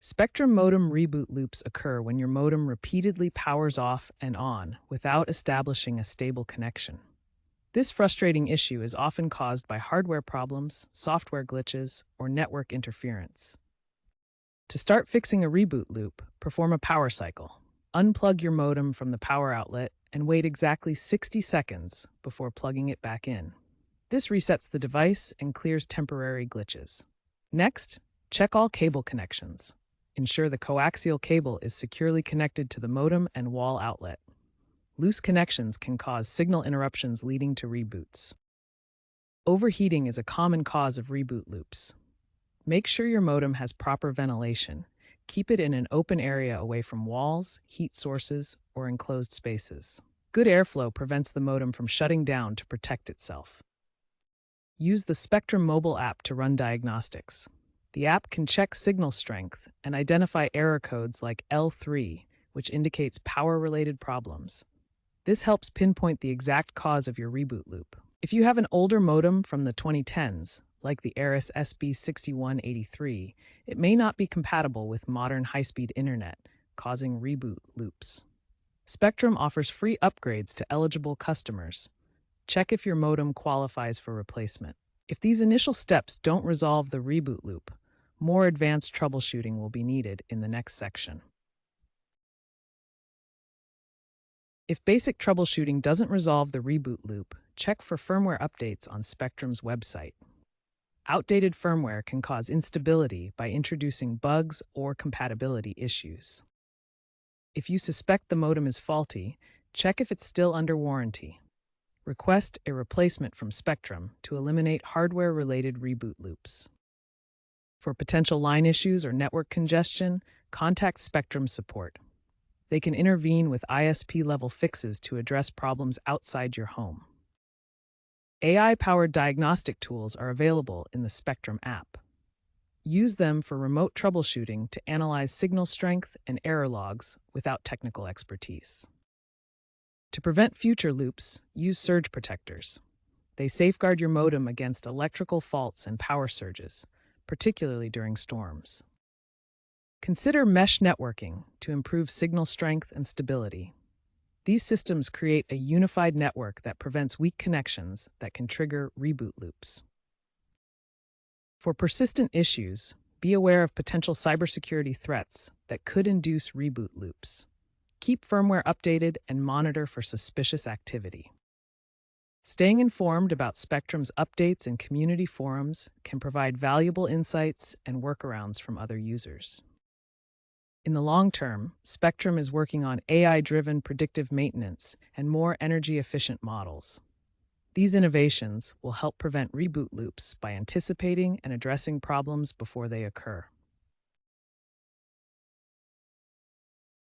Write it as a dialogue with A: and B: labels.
A: Spectrum modem reboot loops occur when your modem repeatedly powers off and on without establishing a stable connection. This frustrating issue is often caused by hardware problems, software glitches, or network interference. To start fixing a reboot loop, perform a power cycle. Unplug your modem from the power outlet and wait exactly 60 seconds before plugging it back in. This resets the device and clears temporary glitches. Next, check all cable connections. Ensure the coaxial cable is securely connected to the modem and wall outlet. Loose connections can cause signal interruptions leading to reboots. Overheating is a common cause of reboot loops. Make sure your modem has proper ventilation. Keep it in an open area away from walls, heat sources, or enclosed spaces. Good airflow prevents the modem from shutting down to protect itself. Use the Spectrum mobile app to run diagnostics. The app can check signal strength and identify error codes like L3, which indicates power-related problems. This helps pinpoint the exact cause of your reboot loop. If you have an older modem from the 2010s, like the Eris SB6183, it may not be compatible with modern high-speed internet, causing reboot loops. Spectrum offers free upgrades to eligible customers. Check if your modem qualifies for replacement. If these initial steps don't resolve the reboot loop, more advanced troubleshooting will be needed in the next section. If basic troubleshooting doesn't resolve the reboot loop, check for firmware updates on Spectrum's website. Outdated firmware can cause instability by introducing bugs or compatibility issues. If you suspect the modem is faulty, check if it's still under warranty. Request a replacement from Spectrum to eliminate hardware-related reboot loops. For potential line issues or network congestion, contact Spectrum support. They can intervene with ISP-level fixes to address problems outside your home. AI-powered diagnostic tools are available in the Spectrum app. Use them for remote troubleshooting to analyze signal strength and error logs without technical expertise. To prevent future loops, use surge protectors. They safeguard your modem against electrical faults and power surges, particularly during storms. Consider mesh networking to improve signal strength and stability. These systems create a unified network that prevents weak connections that can trigger reboot loops. For persistent issues, be aware of potential cybersecurity threats that could induce reboot loops. Keep firmware updated and monitor for suspicious activity. Staying informed about Spectrum's updates and community forums can provide valuable insights and workarounds from other users. In the long term, Spectrum is working on AI-driven predictive maintenance and more energy-efficient models. These innovations will help prevent reboot loops by anticipating and addressing problems before they occur.